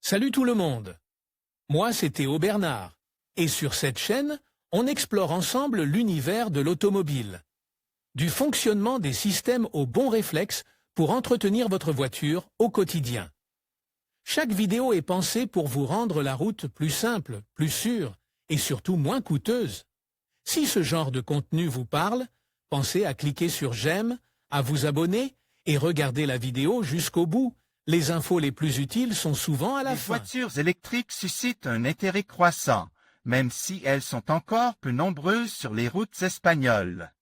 Salut tout le monde. Moi, c'est Théo Bernard. Et sur cette chaîne, on explore ensemble l'univers de l'automobile. Du fonctionnement des systèmes aux bons réflexes pour entretenir votre voiture au quotidien. Chaque vidéo est pensée pour vous rendre la route plus simple, plus sûre et surtout moins coûteuse. Si ce genre de contenu vous parle, pensez à cliquer sur j'aime, à vous abonner et regarder la vidéo jusqu'au bout. Les infos les plus utiles sont souvent à la fin. Les voitures électriques suscitent un intérêt croissant, même si elles sont encore peu nombreuses sur les routes espagnoles.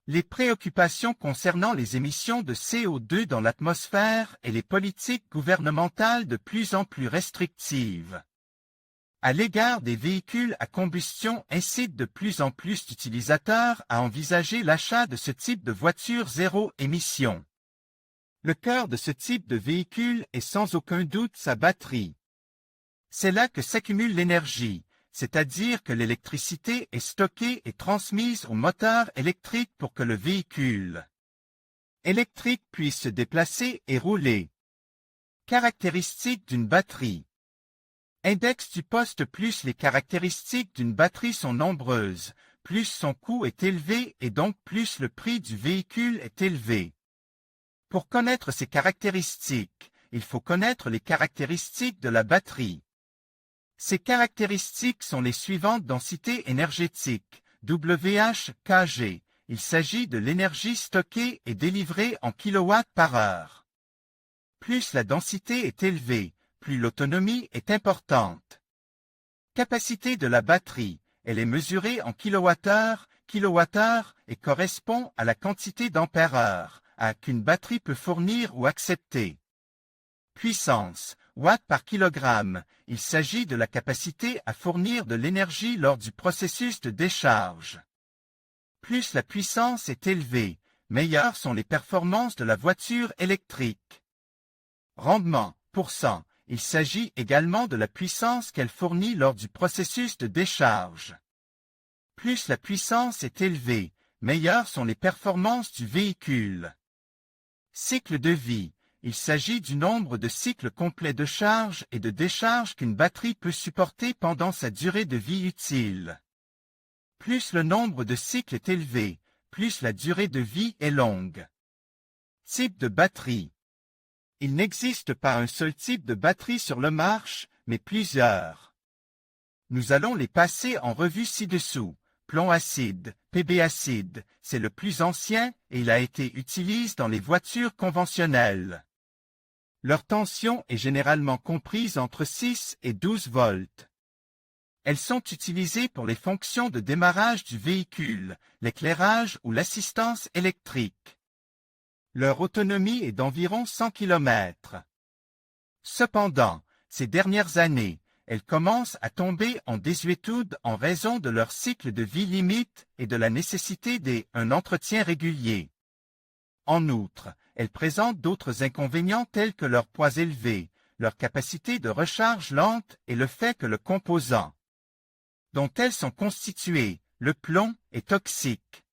Les préoccupations concernant les émissions de CO2 dans l'atmosphère et les politiques gouvernementales de plus en plus restrictives à l'égard des véhicules à combustion incitent de plus en plus d'utilisateurs à envisager l'achat de ce type de voiture zéro émission. Le cœur de ce type de véhicule est sans aucun doute sa batterie. C'est là que s'accumule l'énergie, c'est-à-dire que l'électricité est stockée et transmise au moteur électrique pour que le véhicule électrique puisse se déplacer et rouler. Caractéristiques d'une batterie. Index du poste. Plus les caractéristiques d'une batterie sont nombreuses, plus son coût est élevé et donc plus le prix du véhicule est élevé. Pour connaître ces caractéristiques, il faut connaître les caractéristiques de la batterie. Ces caractéristiques sont les suivantes: densité énergétique, WH/kg. Il s'agit de l'énergie stockée et délivrée en kWh par heure. Plus la densité est élevée, plus l'autonomie est importante. Capacité de la batterie, elle est mesurée en kWh, et correspond à la quantité d'ampères-heure qu'une batterie peut fournir ou accepter. Puissance, watts par kilogramme, il s'agit de la capacité à fournir de l'énergie lors du processus de décharge. Plus la puissance est élevée, meilleures sont les performances de la voiture électrique. Rendement, %, il s'agit également de la puissance qu'elle fournit lors du processus de décharge. Plus la puissance est élevée, meilleures sont les performances du véhicule. Cycle de vie, il s'agit du nombre de cycles complets de charge et de décharge qu'une batterie peut supporter pendant sa durée de vie utile. Plus le nombre de cycles est élevé, plus la durée de vie est longue. Type de batterie. Il n'existe pas un seul type de batterie sur le marché, mais plusieurs. Nous allons les passer en revue ci-dessous. Plomb acide, Pb acide, c'est le plus ancien et il a été utilisé dans les voitures conventionnelles. Leur tension est généralement comprise entre 6 et 12 volts. Elles sont utilisées pour les fonctions de démarrage du véhicule, l'éclairage ou l'assistance électrique. Leur autonomie est d'environ 100 km. Cependant, ces dernières années, elles commencent à tomber en désuétude en raison de leur cycle de vie limite et de la nécessité d'un entretien régulier. En outre, elles présentent d'autres inconvénients tels que leur poids élevé, leur capacité de recharge lente et le fait que le composant dont elles sont constituées, le plomb, est toxique.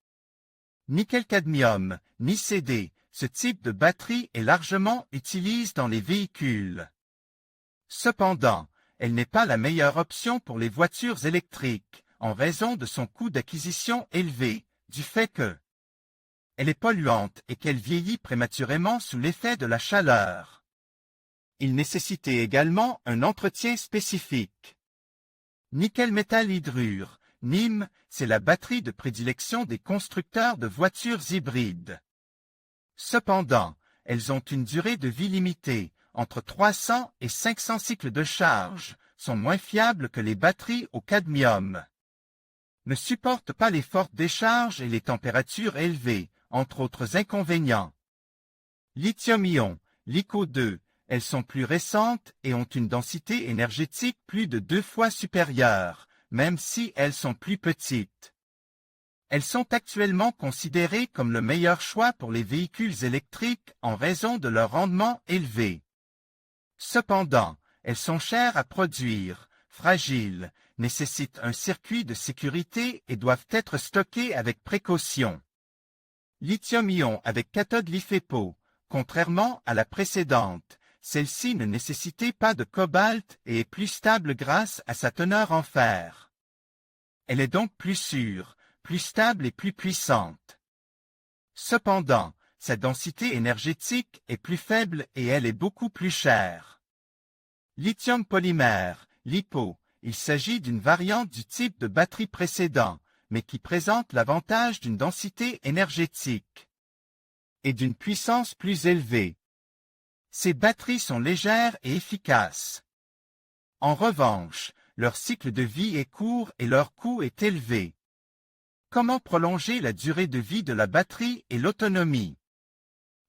Nickel-cadmium, NiCd, ce type de batterie est largement utilisé dans les véhicules. Cependant, elle n'est pas la meilleure option pour les voitures électriques, en raison de son coût d'acquisition élevé, du fait que elle est polluante et qu'elle vieillit prématurément sous l'effet de la chaleur. Il nécessitait également un entretien spécifique. Nickel-métal-hydrure, NIM, c'est la batterie de prédilection des constructeurs de voitures hybrides. Cependant, elles ont une durée de vie limitée, entre 300 et 500 cycles de charge, sont moins fiables que les batteries au cadmium. Ne supportent pas les fortes décharges et les températures élevées, entre autres inconvénients. Lithium-ion, LiCo2, elles sont plus récentes et ont une densité énergétique plus de 2 fois supérieure, même si elles sont plus petites. Elles sont actuellement considérées comme le meilleur choix pour les véhicules électriques en raison de leur rendement élevé. Cependant, elles sont chères à produire, fragiles, nécessitent un circuit de sécurité et doivent être stockées avec précaution. Lithium-ion avec cathode LiFePO, contrairement à la précédente, celle-ci ne nécessitait pas de cobalt et est plus stable grâce à sa teneur en fer. Elle est donc plus sûre, plus stable et plus puissante. Cependant, sa densité énergétique est plus faible et elle est beaucoup plus chère. Lithium polymère, LiPo, il s'agit d'une variante du type de batterie précédent, mais qui présente l'avantage d'une densité énergétique et d'une puissance plus élevée. Ces batteries sont légères et efficaces. En revanche, leur cycle de vie est court et leur coût est élevé. Comment prolonger la durée de vie de la batterie et l'autonomie?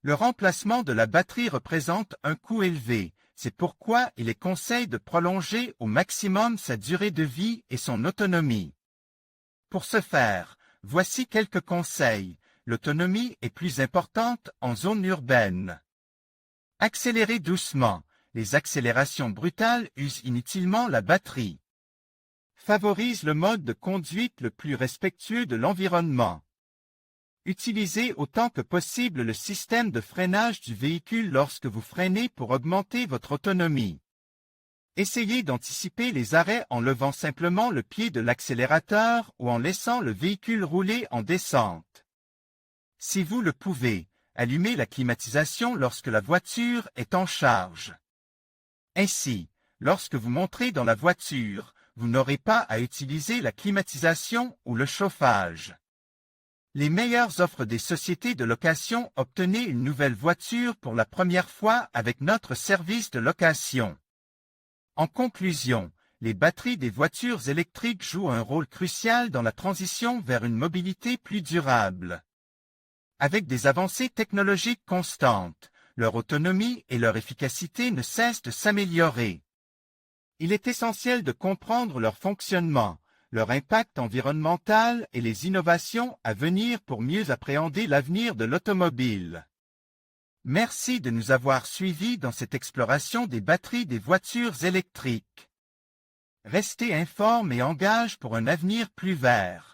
Le remplacement de la batterie représente un coût élevé, c'est pourquoi il est conseillé de prolonger au maximum sa durée de vie et son autonomie. Pour ce faire, voici quelques conseils. L'autonomie est plus importante en zone urbaine. Accélérez doucement. Les accélérations brutales usent inutilement la batterie. Favorise le mode de conduite le plus respectueux de l'environnement. Utilisez autant que possible le système de freinage du véhicule lorsque vous freinez pour augmenter votre autonomie. Essayez d'anticiper les arrêts en levant simplement le pied de l'accélérateur ou en laissant le véhicule rouler en descente. Si vous le pouvez, allumez la climatisation lorsque la voiture est en charge. Ainsi, lorsque vous monterez dans la voiture, vous n'aurez pas à utiliser la climatisation ou le chauffage. Les meilleures offres des sociétés de location. Obtenez une nouvelle voiture pour la première fois avec notre service de location. En conclusion, les batteries des voitures électriques jouent un rôle crucial dans la transition vers une mobilité plus durable. Avec des avancées technologiques constantes, leur autonomie et leur efficacité ne cessent de s'améliorer. Il est essentiel de comprendre leur fonctionnement, leur impact environnemental et les innovations à venir pour mieux appréhender l'avenir de l'automobile. Merci de nous avoir suivis dans cette exploration des batteries des voitures électriques. Restez informes et engagés pour un avenir plus vert.